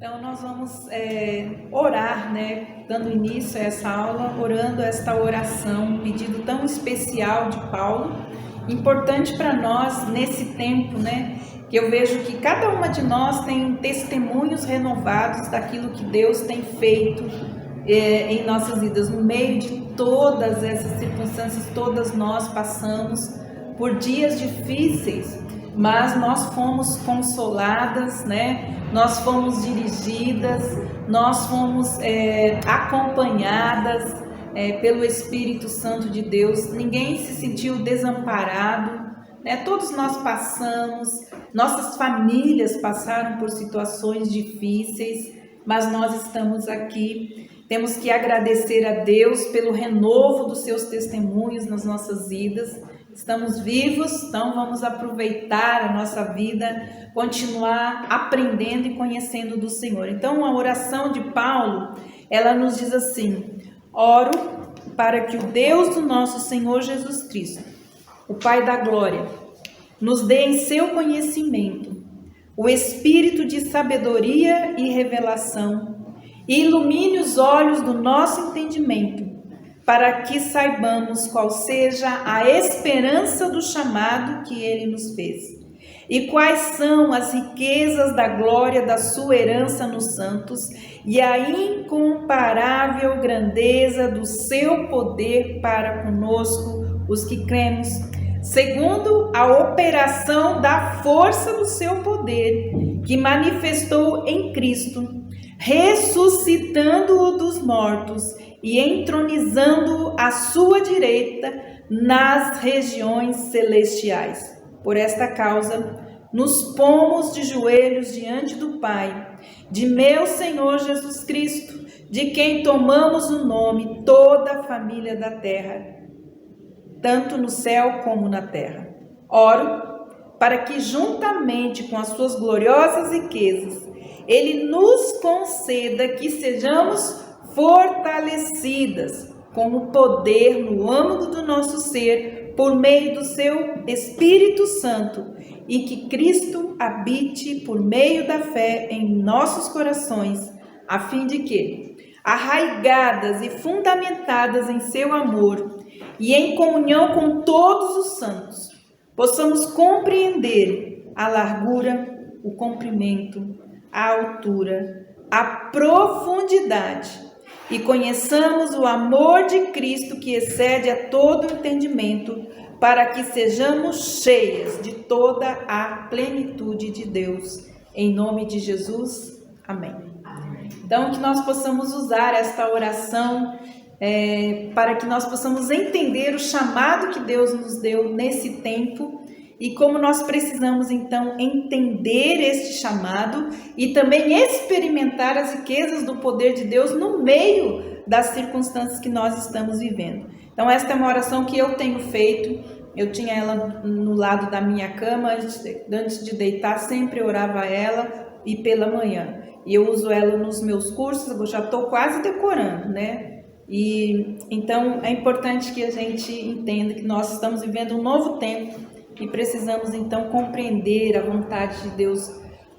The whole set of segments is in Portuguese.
Então nós vamos orar, né, dando início a essa aula, orando esta oração, um pedido tão especial de Paulo, importante para nós nesse tempo, né, que eu vejo que cada uma de nós tem testemunhos renovados daquilo que Deus tem feito em nossas vidas, no meio de todas essas circunstâncias. Todas nós passamos por dias difíceis, mas nós fomos consoladas, né? Nós fomos dirigidas, nós fomos acompanhadas pelo Espírito Santo de Deus. Ninguém se sentiu desamparado, né? Todos nós passamos, nossas famílias passaram por situações difíceis, mas nós estamos aqui. Temos que agradecer a Deus pelo renovo dos seus testemunhos nas nossas vidas. Estamos vivos, então vamos aproveitar a nossa vida, continuar aprendendo e conhecendo do Senhor. Então a oração de Paulo, ela nos diz assim: oro para que o Deus do nosso Senhor Jesus Cristo, o Pai da glória, nos dê em seu conhecimento o espírito de sabedoria e revelação, e ilumine os olhos do nosso entendimento, para que saibamos qual seja a esperança do chamado que Ele nos fez, e quais são as riquezas da glória da sua herança nos santos, e a incomparável grandeza do seu poder para conosco, os que cremos, segundo a operação da força do seu poder, que manifestou em Cristo, ressuscitando-o dos mortos e entronizando-o à sua direita nas regiões celestiais. Por esta causa, nos pomos de joelhos diante do Pai, de meu Senhor Jesus Cristo, de quem tomamos o nome toda a família da terra, tanto no céu como na terra. Oro para que, juntamente com as suas gloriosas riquezas, Ele nos conceda que sejamos fortalecidas com o poder no âmago do nosso ser, por meio do seu Espírito Santo, e que Cristo habite por meio da fé em nossos corações, a fim de que, arraigadas e fundamentadas em seu amor e em comunhão com todos os santos, possamos compreender a largura, o comprimento, a altura, a profundidade, e conheçamos o amor de Cristo que excede a todo entendimento, para que sejamos cheias de toda a plenitude de Deus. Em nome de Jesus, amém. Então, que nós possamos usar esta oração para que nós possamos entender o chamado que Deus nos deu nesse tempo, e como nós precisamos, então, entender este chamado e também experimentar as riquezas do poder de Deus no meio das circunstâncias que nós estamos vivendo. Então, esta é uma oração que eu tenho feito. Eu tinha ela no lado da minha cama, antes de deitar, sempre orava ela, e pela manhã. E eu uso ela nos meus cursos, eu já estou quase decorando, né? E então, é importante que a gente entenda que nós estamos vivendo um novo tempo, e precisamos então compreender a vontade de Deus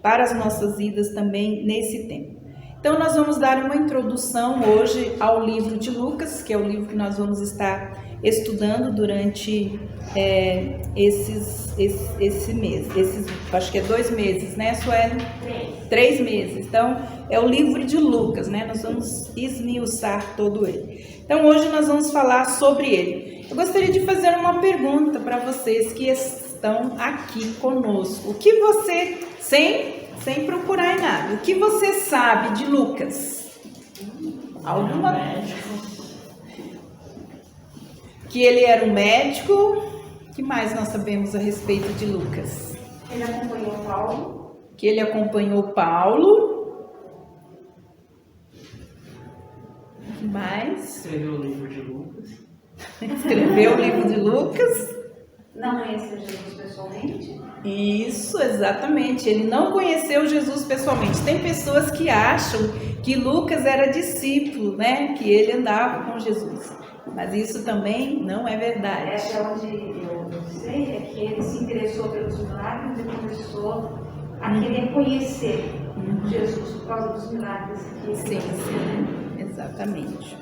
para as nossas vidas também nesse tempo. Então nós vamos dar uma introdução hoje ao livro de Lucas, que é o livro que nós vamos estar estudando durante esse mês, acho que é 2 meses, né, Sueli? 3 meses. Então é o livro de Lucas, né? Nós vamos esmiuçar todo ele. Então hoje nós vamos falar sobre ele. Eu gostaria de fazer uma pergunta para vocês que estão aqui conosco. O que você, sem procurar em nada, o que você sabe de Lucas? Alguma médico? Que ele era um médico. O que mais nós sabemos a respeito de Lucas? Ele acompanhou Paulo. Que ele acompanhou Paulo. O que mais? Escreveu o livro de Lucas. Escreveu o livro de Lucas. Não conheceu Jesus pessoalmente? Isso, exatamente. Ele não conheceu Jesus pessoalmente. Tem pessoas que acham que Lucas era discípulo, né? Que ele andava com Jesus. Mas isso também não é verdade. Até onde eu sei é que ele se interessou pelos milagres e começou a querer conhecer Jesus por causa dos milagres que Sim, exatamente.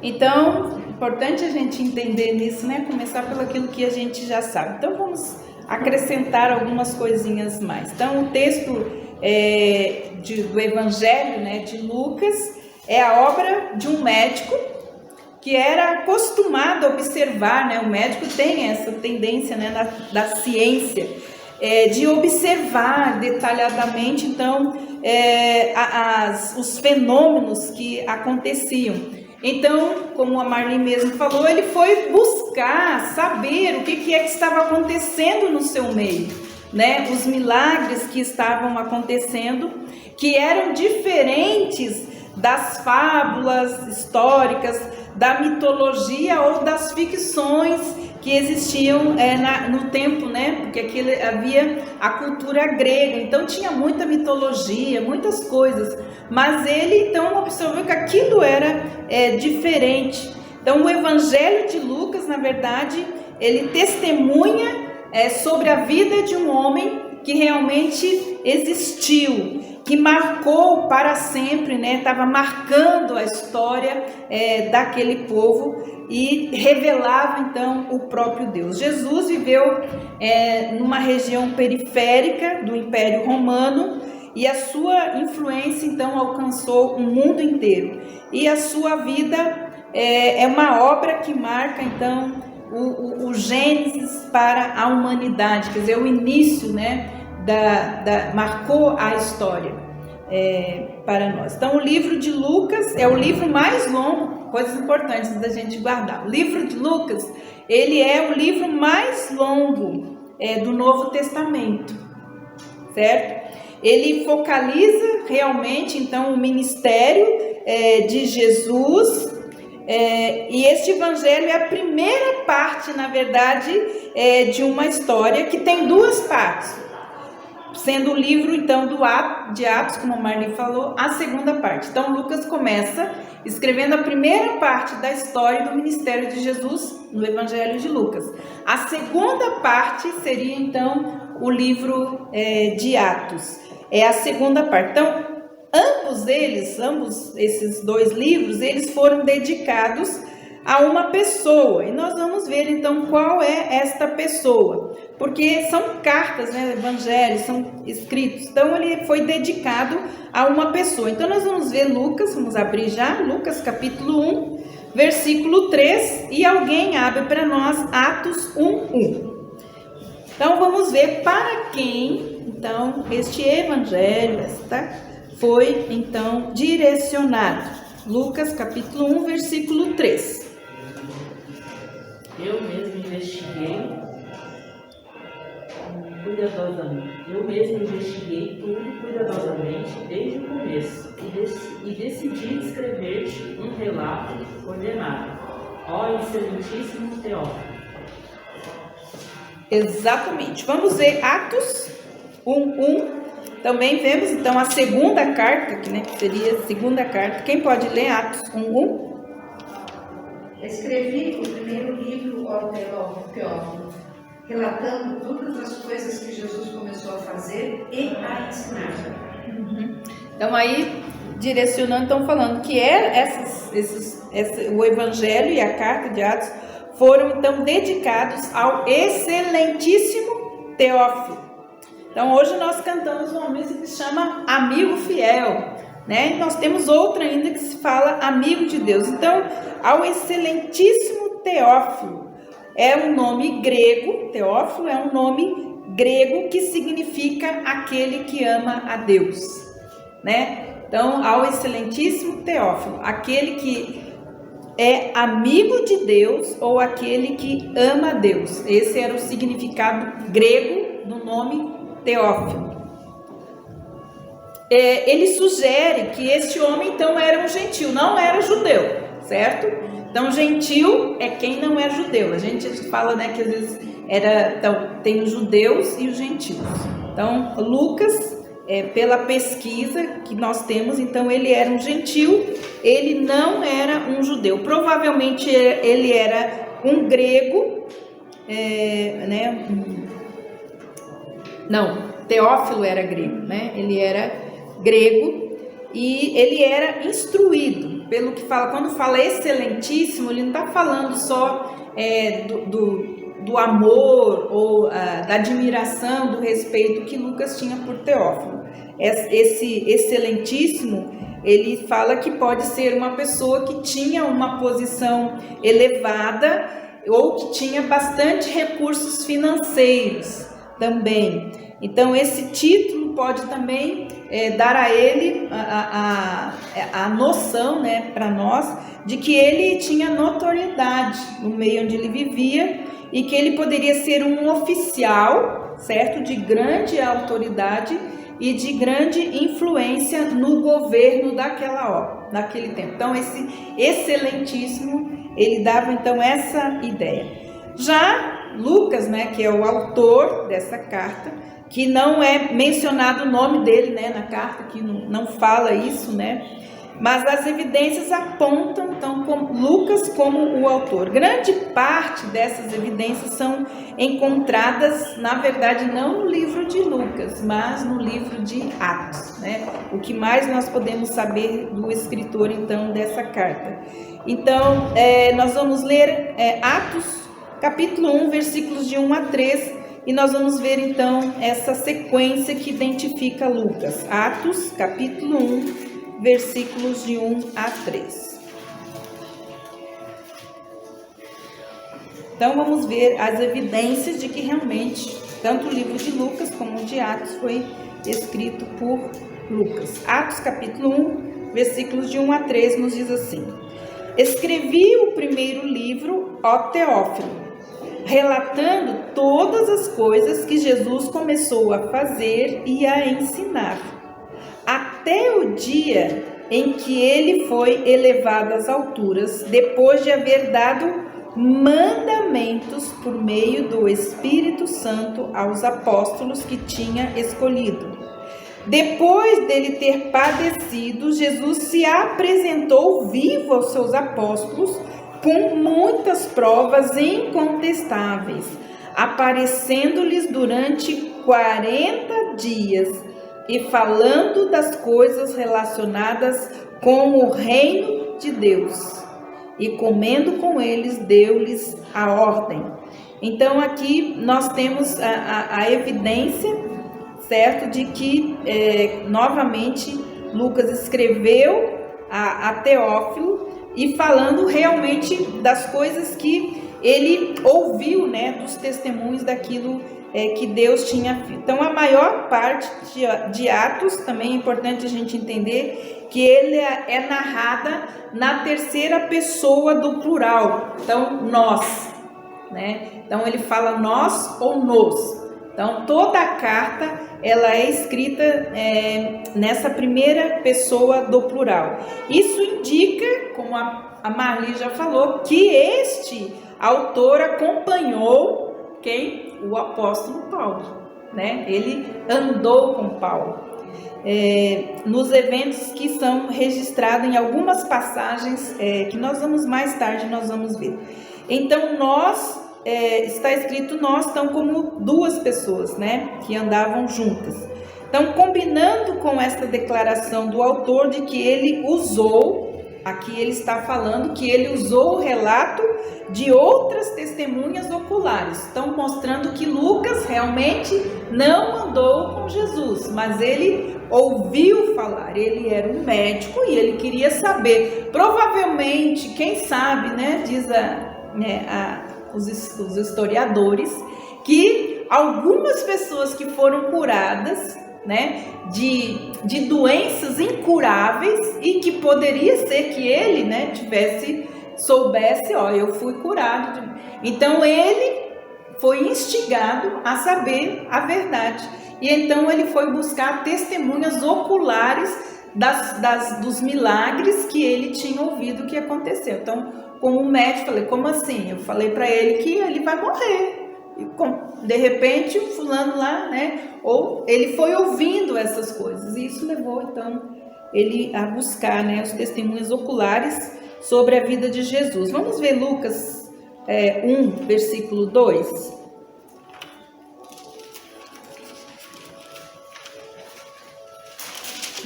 Então, importante a gente entender nisso, né? Começar pelo aquilo que a gente já sabe. Então, vamos acrescentar algumas coisinhas mais. Então, o texto do Evangelho, né, de Lucas é a obra de um médico que era acostumado a observar, né? O médico tem essa tendência, né, da ciência, de observar detalhadamente, então, os fenômenos que aconteciam. Então, como a Marli mesmo falou, ele foi buscar saber o que é que estava acontecendo no seu meio, né? Os milagres que estavam acontecendo, que eram diferentes das fábulas históricas, da mitologia ou das ficções que existiam no tempo, né? Porque havia a cultura grega, então tinha muita mitologia, muitas coisas, mas ele então observou que aquilo era diferente. Então o Evangelho de Lucas, na verdade, ele testemunha sobre a vida de um homem que realmente existiu, que marcou para sempre, né? Estava marcando a história daquele povo e revelava então o próprio Deus. Jesus viveu numa região periférica do Império Romano e a sua influência então alcançou o mundo inteiro. E a sua vida é uma obra que marca então o Gênesis para a humanidade, quer dizer, o início, né? Marcou a história para nós. Então, o livro de Lucas é o livro mais longo, coisas importantes da gente guardar. O livro de Lucas, ele é o livro mais longo do Novo Testamento, certo? Ele focaliza realmente, então, o ministério de Jesus, e este evangelho é a primeira parte, na verdade, de uma história que tem duas partes. Sendo o livro, então, de Atos, como a Marli falou, a segunda parte. Então, Lucas começa escrevendo a primeira parte da história do ministério de Jesus no Evangelho de Lucas. A segunda parte seria, então, o livro de Atos. É a segunda parte. Então, ambos esses dois livros, eles foram dedicados a uma pessoa. E nós vamos ver, então, qual é esta pessoa. Porque são cartas, né, evangelhos, são escritos. Então, ele foi dedicado a uma pessoa. Então, nós vamos ver Lucas, vamos abrir já, Lucas capítulo 1, versículo 3. E alguém abre para nós Atos 1:1. Então, vamos ver para quem, então, este evangelho foi, então, direcionado. Lucas capítulo 1, versículo 3. Eu mesmo investiguei tudo cuidadosamente desde o começo e decidi escrever-te um relato ordenado, ó excelentíssimo Teófilo. Exatamente. Vamos ver Atos 1:1. Também vemos então a segunda carta, que seria a segunda carta. Quem pode ler Atos 1:1? Escrevi o primeiro livro ao Teófilo, relatando todas as coisas que Jesus começou a fazer e a ensinar. Então aí, direcionando, estão falando que o Evangelho e a carta de Atos foram então dedicados ao excelentíssimo Teófilo. Então hoje nós cantamos uma música que se chama Amigo Fiel, né? E nós temos outra ainda que se fala Amigo de Deus. Então, ao excelentíssimo Teófilo, é um nome grego, Teófilo é um nome grego que significa aquele que ama a Deus, né? Então, ao excelentíssimo Teófilo, aquele que é amigo de Deus ou aquele que ama a Deus. Esse era o significado grego do nome Teófilo. Ele sugere que este homem então era um gentil, não era judeu, certo? Então gentil é quem não é judeu. A gente fala, né, que às vezes tem os judeus e os gentios. Então Lucas, pela pesquisa que nós temos, então ele era um gentil, ele não era um judeu. Provavelmente ele era um grego, Teófilo era grego, né? Ele era grego, e ele era instruído, pelo que fala, quando fala excelentíssimo, ele não está falando só do amor ou da admiração, do respeito que Lucas tinha por Teófilo. Esse excelentíssimo, ele fala que pode ser uma pessoa que tinha uma posição elevada ou que tinha bastante recursos financeiros também. Então, esse título pode também dar a ele a noção, né, para nós, de que ele tinha notoriedade no meio onde ele vivia e que ele poderia ser um oficial, certo, de grande autoridade e de grande influência no governo naquele tempo. Então, esse excelentíssimo, ele dava então essa ideia. Já Lucas, né, que é o autor dessa carta, que não é mencionado o nome dele, né, na carta, que não fala isso, né, mas as evidências apontam então Lucas como o autor. Grande parte dessas evidências são encontradas, na verdade, não no livro de Lucas, mas no livro de Atos, né? O que mais nós podemos saber do escritor então dessa carta. Então, nós vamos ler Atos, capítulo 1, versículos de 1 a 3, e nós vamos ver então essa sequência que identifica Lucas. Atos, capítulo 1, versículos de 1 a 3. Então vamos ver as evidências de que realmente tanto o livro de Lucas como o de Atos foi escrito por Lucas. Atos capítulo 1, versículos de 1 a 3 nos diz assim: Escrevi o primeiro livro, ó Teófilo, relatando todas as coisas que Jesus começou a fazer e a ensinar, até o dia em que ele foi elevado às alturas, depois de haver dado mandamentos por meio do Espírito Santo aos apóstolos que tinha escolhido. Depois dele ter padecido, Jesus se apresentou vivo aos seus apóstolos com muitas provas incontestáveis, aparecendo-lhes durante 40 dias, e falando das coisas relacionadas com o reino de Deus. E comendo com eles, deu-lhes a ordem. Então aqui nós temos a evidência, certo, de que novamente Lucas escreveu a Teófilo e falando realmente das coisas que ele ouviu, né, dos testemunhos daquilo que Deus tinha feito. Então, a maior parte de Atos, também é importante a gente entender que ele é narrada na terceira pessoa do plural. Então, nós, né? Então, ele fala nós ou nos. Então, toda a carta, ela é escrita nessa primeira pessoa do plural. Isso indica, como a Marli já falou, que este autor acompanhou quem? O apóstolo Paulo, né? Ele andou com Paulo nos eventos que são registrados em algumas passagens que nós vamos mais tarde nós vamos ver. Então nós está escrito nós, então, como duas pessoas, né, que andavam juntas. Então, combinando com essa declaração do autor de que ele usou, aqui ele está falando que ele usou o relato de outras testemunhas oculares. Então, mostrando que Lucas realmente não andou com Jesus, mas ele ouviu falar. Ele era um médico e ele queria saber. Provavelmente, quem sabe, né, diz os historiadores, que algumas pessoas que foram curadas, né, de doenças incuráveis, e que poderia ser que ele, né, soubesse, ó, eu fui curado. Então ele foi instigado a saber a verdade, e então ele foi buscar testemunhas oculares dos milagres que ele tinha ouvido que aconteceu. Então, como médico, falei, como assim? Eu falei para ele que ele vai morrer. E de repente, o fulano lá, né? Ou ele foi ouvindo essas coisas. E isso levou, então, ele a buscar, né, os testemunhos oculares sobre a vida de Jesus. Vamos ver Lucas 1, versículo 2.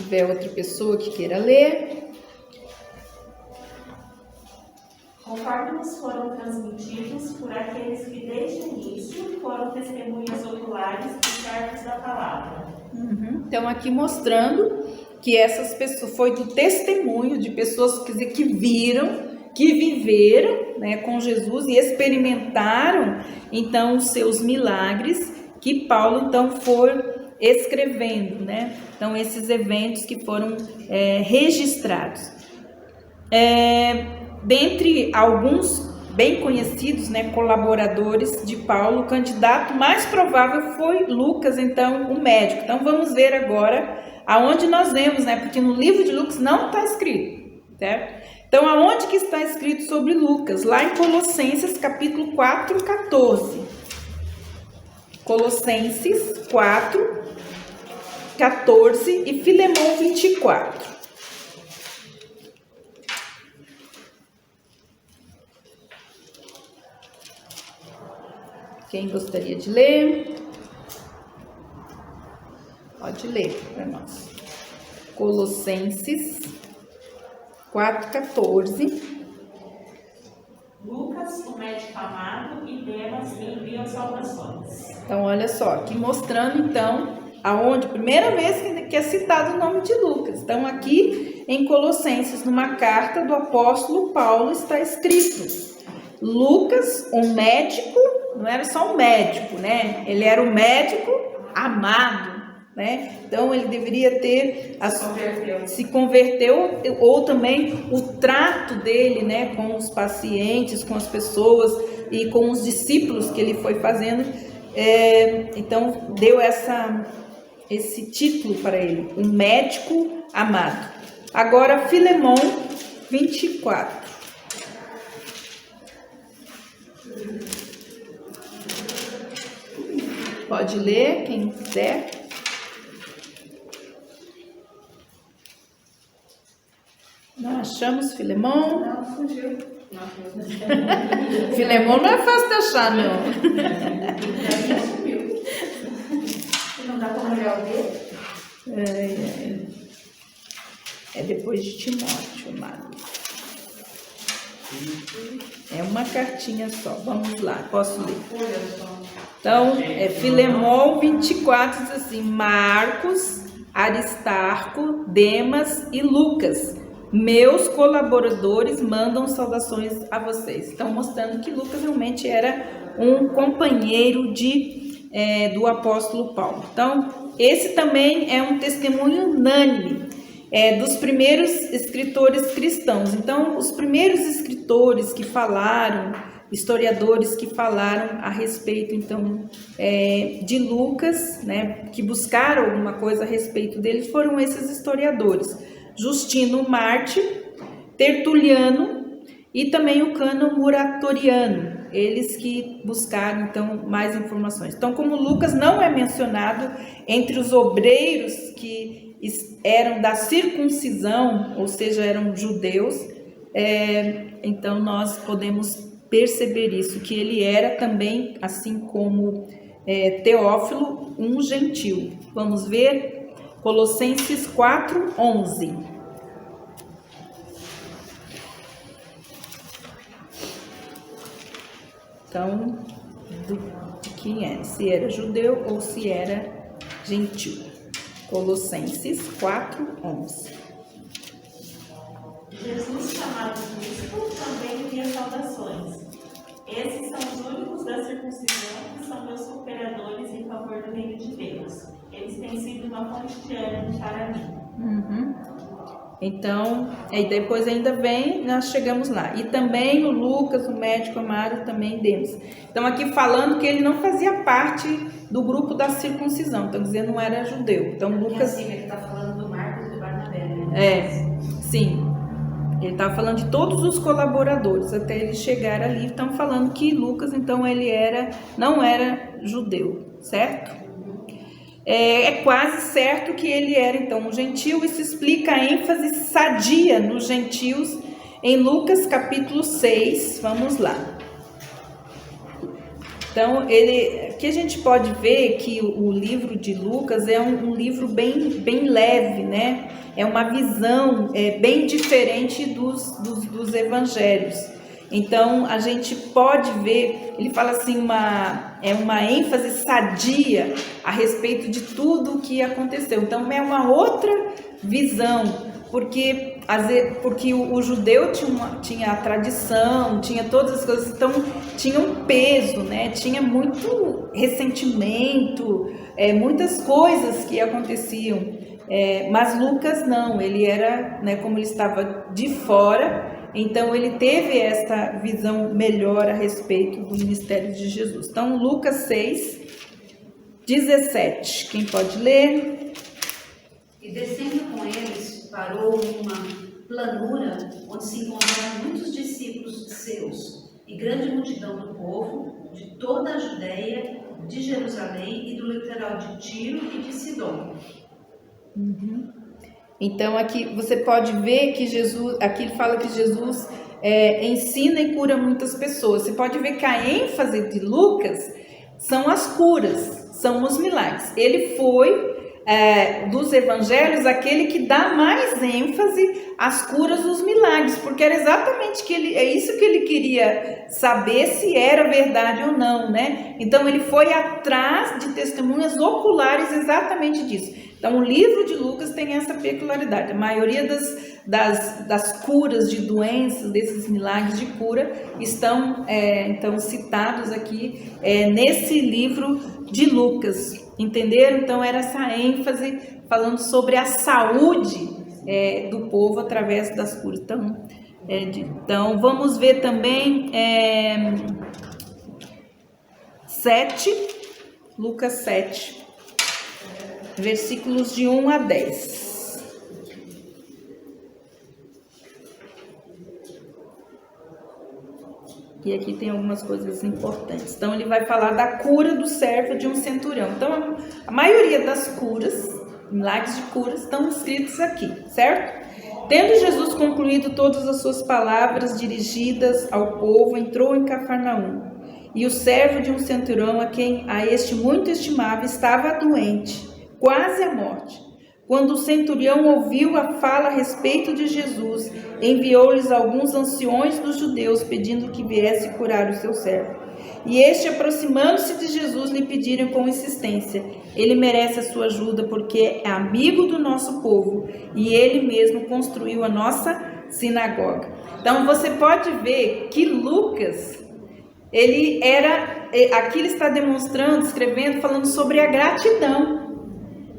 tiver outra pessoa que queira ler. Conforme nos foram transmitidos por aqueles que desde o início foram testemunhas oculares e servos da palavra. Então aqui mostrando que essas pessoas, foi do testemunho de pessoas, quer dizer, que viram, que viveram, né, com Jesus e experimentaram então os seus milagres, que Paulo então foi escrevendo, né? Então esses eventos que foram registrados. Dentre alguns bem conhecidos, né, colaboradores de Paulo, o candidato mais provável foi Lucas, então o médico. Então vamos ver agora aonde nós vemos, né, porque no livro de Lucas não está escrito, certo? Então aonde que está escrito sobre Lucas? Lá em Colossenses capítulo 4, 14. Colossenses 4, 14 e Filemão 24. Quem gostaria de ler? Pode ler para nós. Colossenses 4,14. Lucas, o médico amado, e Demas enviam saudações. Então, olha só, aqui mostrando então aonde, primeira vez que é citado o nome de Lucas. Então, aqui em Colossenses, numa carta do apóstolo Paulo, está escrito: Lucas, um médico, não era só um médico, né? Ele era um médico amado, né? Então ele deveria ter se converteu, ou também o trato dele, né, com os pacientes, com as pessoas e com os discípulos que ele foi fazendo, então deu esse título para ele, um médico amado. Agora Filemão 24. Pode ler, quem quiser. Não achamos Filemão? Não, fugiu. Filemão não é fácil de achar, não. Sumiu. Não dá para olhar o dele? É depois de Timóteo, amado. É uma cartinha só. Vamos lá, posso ler. Então, Filemão 24 diz assim: Marcos, Aristarco, Demas e Lucas, meus colaboradores, mandam saudações a vocês. Então, mostrando que Lucas realmente era um companheiro do apóstolo Paulo. Então, esse também é um testemunho unânime dos primeiros escritores cristãos. Então, os primeiros escritores que falaram, historiadores que falaram a respeito, então, de Lucas, né, que buscaram alguma coisa a respeito dele, foram esses historiadores: Justino Mártir, Tertuliano e também o Cânon Muratoriano, eles que buscaram, então, mais informações. Então, como Lucas não é mencionado entre os obreiros que eram da circuncisão, ou seja, eram judeus, então nós podemos perceber isso, que ele era também, assim como Teófilo, um gentil. Vamos ver Colossenses 4:11. Então, quem é? Se era judeu ou se era gentil. Colossenses 4:11. Jesus, chamado Cristo, também envia saudações. Esses são os únicos da circuncisão que são meus cooperadores em favor do reino de Deus. Eles têm sido uma fonte de ânimo para mim. Então, e depois ainda vem, nós chegamos lá. E também o Lucas, o médico amado, também Demas. Então, aqui falando que ele não fazia parte do grupo da circuncisão, então dizendo não era judeu. Então, Lucas. Assim, ele está falando do Marcos e do Barnabé, né? Sim. Ele estava falando de todos os colaboradores, até ele chegar ali. Estão falando que Lucas, então, ele não era judeu, certo? É quase certo que ele era, então, um gentil. Isso explica a ênfase sadia nos gentios em Lucas capítulo 6. Vamos lá. Então, aqui a gente pode ver que o livro de Lucas é um livro bem leve, né? É uma visão bem diferente dos evangelhos. Então, a gente pode ver, ele fala assim, uma ênfase sadia a respeito de tudo o que aconteceu. Então, é uma outra visão, porque o judeu tinha a tradição, tinha todas as coisas, então tinha um peso, né? Tinha muito ressentimento, muitas coisas que aconteciam. Mas Lucas não, ele era, né, como ele estava de fora, então ele teve essa visão melhor a respeito do ministério de Jesus. Então, Lucas 6, 17, quem pode ler? E descendo com eles, parou numa planura onde se encontraram muitos discípulos seus e grande multidão do povo de toda a Judeia, de Jerusalém e do litoral de Tiro e de Sidom. Então aqui você pode ver que Jesus, aqui ele fala que Jesus ensina e cura muitas pessoas. Você pode ver que a ênfase de Lucas são as curas, são os milagres. Ele foi dos evangelhos aquele que dá mais ênfase às curas dos milagres, porque era exatamente isso que ele queria saber se era verdade ou não, né? Então ele foi atrás de testemunhas oculares exatamente disso. Então, o livro de Lucas tem essa peculiaridade. A maioria das curas de doenças, desses milagres de cura, estão então citados aqui nesse livro de Lucas. Entenderam? Então, era essa ênfase falando sobre a saúde do povo através das curas. Então vamos ver também 7, Lucas 7. Versículos de 1 a 10. E aqui tem algumas coisas importantes. Então, ele vai falar da cura do servo de um centurião. Então, a maioria das curas, milagres de curas, estão escritos aqui, certo? Tendo Jesus concluído todas as suas palavras dirigidas ao povo, entrou em Cafarnaum. E o servo de um centurião, a este muito estimava, estava doente, quase à morte. Quando o centurião ouviu a fala a respeito de Jesus, enviou-lhes alguns anciões dos judeus, pedindo que viesse curar o seu servo. E este, aproximando-se de Jesus, lhe pediram com insistência: ele merece a sua ajuda, porque é amigo do nosso povo, e ele mesmo construiu a nossa sinagoga. Então você pode ver que Lucas, aqui ele está demonstrando, escrevendo, falando sobre a gratidão,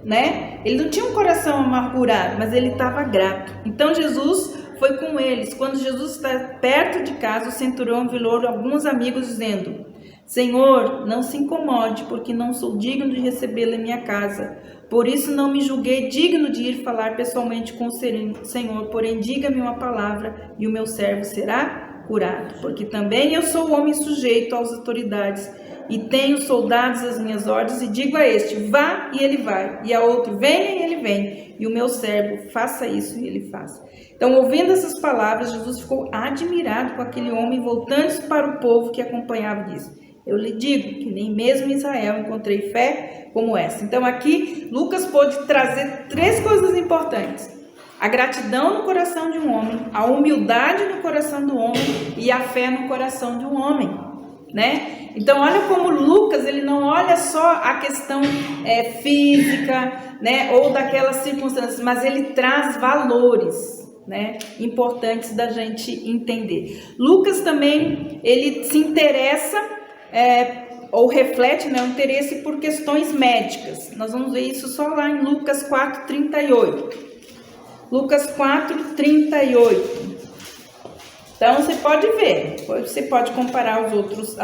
né? Ele não tinha um coração amargurado, mas ele estava grato. Então Jesus foi com eles. Quando Jesus está perto de casa, o centurião enviou alguns amigos dizendo: Senhor, não se incomode, porque não sou digno de recebê-lo em minha casa. Por isso não me julguei digno de ir falar pessoalmente com o Senhor, porém diga-me uma palavra e o meu servo será curado. Porque também eu sou homem sujeito às autoridades e tenho soldados às minhas ordens, e digo a este: vá, e ele vai, e a outro: venha, e ele vem, e o meu servo: faça isso, e ele faz. Então, ouvindo essas palavras, Jesus ficou admirado com aquele homem, voltando-se para o povo que acompanhava, e disse: eu lhe digo que nem mesmo em Israel encontrei fé como essa. Então aqui Lucas pôde trazer 3 coisas importantes: a gratidão no coração de um homem, a humildade no coração do homem e a fé no coração de um homem, né? Então olha como Lucas, ele não olha só a questão física, né, ou daquelas circunstâncias, mas ele traz valores, né, importantes da gente entender. Lucas também, ele se interessa ou reflete, né, o interesse por questões médicas. Nós vamos ver isso só lá em Lucas 4:38. Lucas 4:38. Então você pode ver, você pode comparar os outros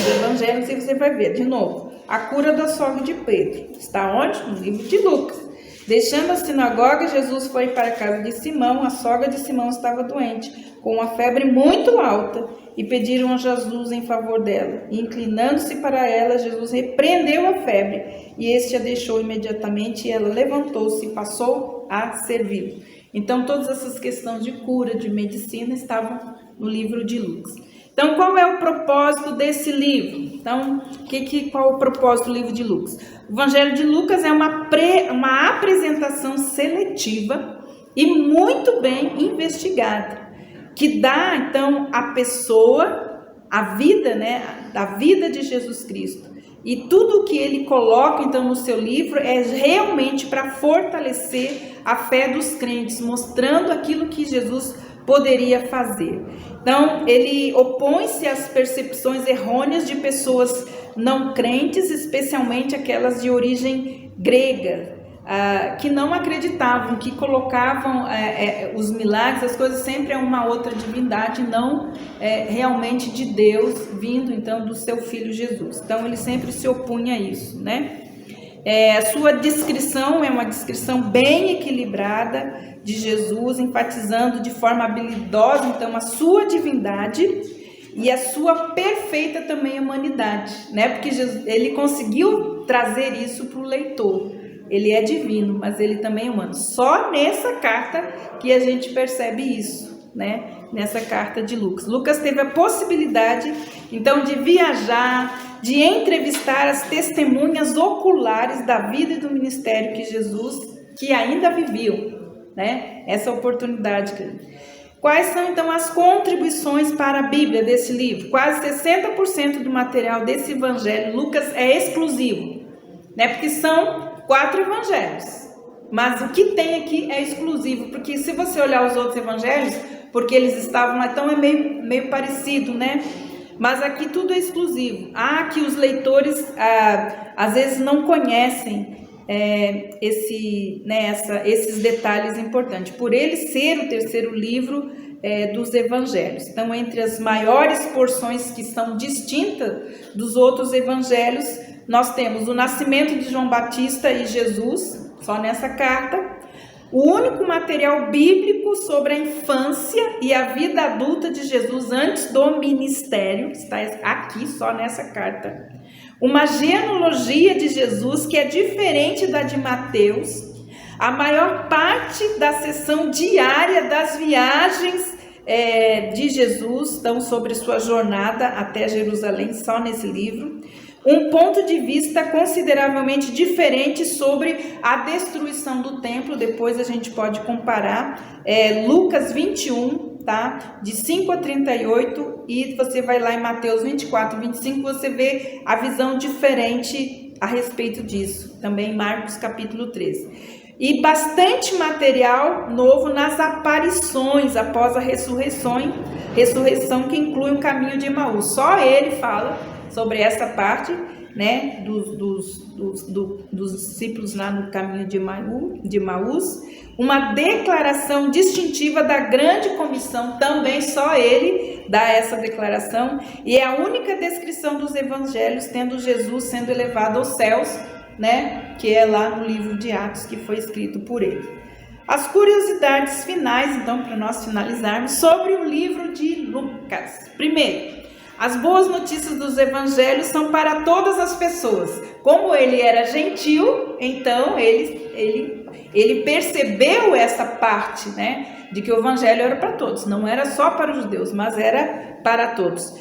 evangelhos e você vai ver de novo a cura da sogra de Pedro. Está onde? No livro de Lucas. Deixando a sinagoga, Jesus foi para a casa de Simão. A sogra de Simão estava doente, com uma febre muito alta, e pediram a Jesus em favor dela. E inclinando-se para ela, Jesus repreendeu a febre, e este a deixou imediatamente, e ela levantou-se e passou a servi-lo. Então todas essas questões de cura, de medicina, estavam no livro de Lucas. Então qual é o propósito desse livro? Então, qual o propósito do livro de Lucas? O Evangelho de Lucas é uma apresentação seletiva e muito bem investigada, que dá, então, à pessoa a vida, né, da vida de Jesus Cristo. E tudo o que ele coloca, então, no seu livro é realmente para fortalecer a fé dos crentes, mostrando aquilo que Jesus poderia fazer. Então, ele opõe-se às percepções errôneas de pessoas não crentes, especialmente aquelas de origem grega, que não acreditavam, que colocavam os milagres, as coisas sempre a uma outra divindade, não realmente de Deus, vindo então do seu Filho Jesus. Então ele sempre se opunha a isso, né? A sua descrição é uma descrição bem equilibrada de Jesus, enfatizando de forma habilidosa então a sua divindade e a sua perfeita também humanidade, né? Porque Jesus, ele conseguiu trazer isso para o leitor. Ele é divino, mas ele também é humano. Só nessa carta que a gente percebe isso, né? Nessa carta de Lucas. Lucas teve a possibilidade, então, de viajar, de entrevistar as testemunhas oculares da vida e do ministério que Jesus, que ainda viviam, né? Essa oportunidade. Quais são, então, as contribuições para a Bíblia desse livro? Quase 60% do material desse evangelho, Lucas, é exclusivo, né? Porque são 4 evangelhos, mas o que tem aqui é exclusivo, porque se você olhar os outros evangelhos, porque eles estavam lá, então é meio parecido, né? Mas aqui tudo é exclusivo. Que os leitores às vezes não conhecem esses detalhes importantes, por ele ser o terceiro livro dos evangelhos. Então, entre as maiores porções que são distintas dos outros evangelhos, nós temos o nascimento de João Batista e Jesus, só nessa carta. O único material bíblico sobre a infância e a vida adulta de Jesus antes do ministério, está aqui só nessa carta. Uma genealogia de Jesus que é diferente da de Mateus. A maior parte da sessão diária das viagens de Jesus, estão sobre sua jornada até Jerusalém, só nesse livro. Um ponto de vista consideravelmente diferente sobre a destruição do templo, depois a gente pode comparar, Lucas 21, tá? De 5 a 38, e você vai lá em Mateus 24, 25, você vê a visão diferente a respeito disso, também em Marcos capítulo 13. E bastante material novo nas aparições após a ressurreição que inclui o caminho de Emaús. Só ele fala sobre essa parte, né, dos discípulos lá no caminho de Emaús, uma declaração distintiva da grande comissão, também só ele dá essa declaração, e é a única descrição dos evangelhos tendo Jesus sendo elevado aos céus, né, que é lá no livro de Atos que foi escrito por ele. As curiosidades finais, então, para nós finalizarmos, sobre o livro de Lucas. Primeiro, as boas notícias dos evangelhos são para todas as pessoas. Como ele era gentil, então ele percebeu essa parte, né, de que o evangelho era para todos. Não era só para os judeus, mas era para todos.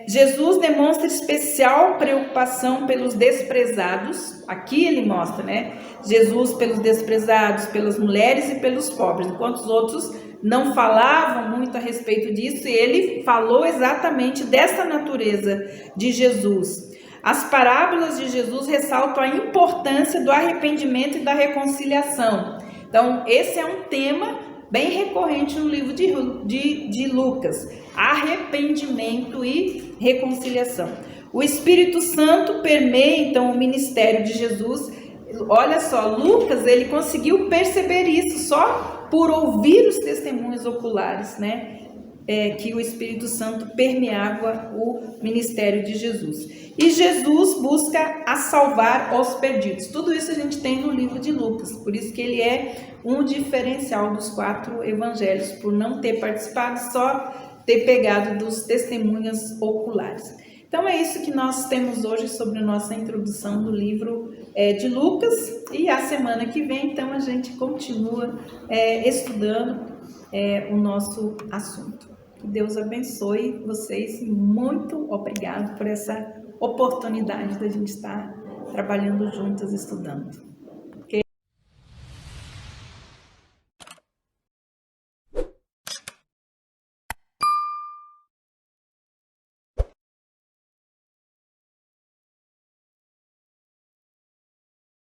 Jesus demonstra especial preocupação pelos desprezados. Aqui ele mostra, né, Jesus pelos desprezados, pelas mulheres e pelos pobres, enquanto os outros não falavam muito a respeito disso, e ele falou exatamente dessa natureza de Jesus. As parábolas de Jesus ressaltam a importância do arrependimento e da reconciliação. Então, esse é um tema bem recorrente no livro de Lucas: arrependimento e reconciliação. O Espírito Santo permeia, então, o ministério de Jesus. Olha só, Lucas, ele conseguiu perceber isso só por ouvir os testemunhos oculares, né? Que o Espírito Santo permeava o ministério de Jesus. E Jesus busca a salvar os perdidos. Tudo isso a gente tem no livro de Lucas, por isso que ele é um diferencial dos 4 evangelhos, por não ter participado, só ter pegado dos testemunhas oculares. Então é isso que nós temos hoje sobre a nossa introdução do livro de Lucas, e a semana que vem, então, a gente continua estudando o nosso assunto. Que Deus abençoe vocês. Muito obrigado por essa oportunidade da gente estar trabalhando juntas, estudando.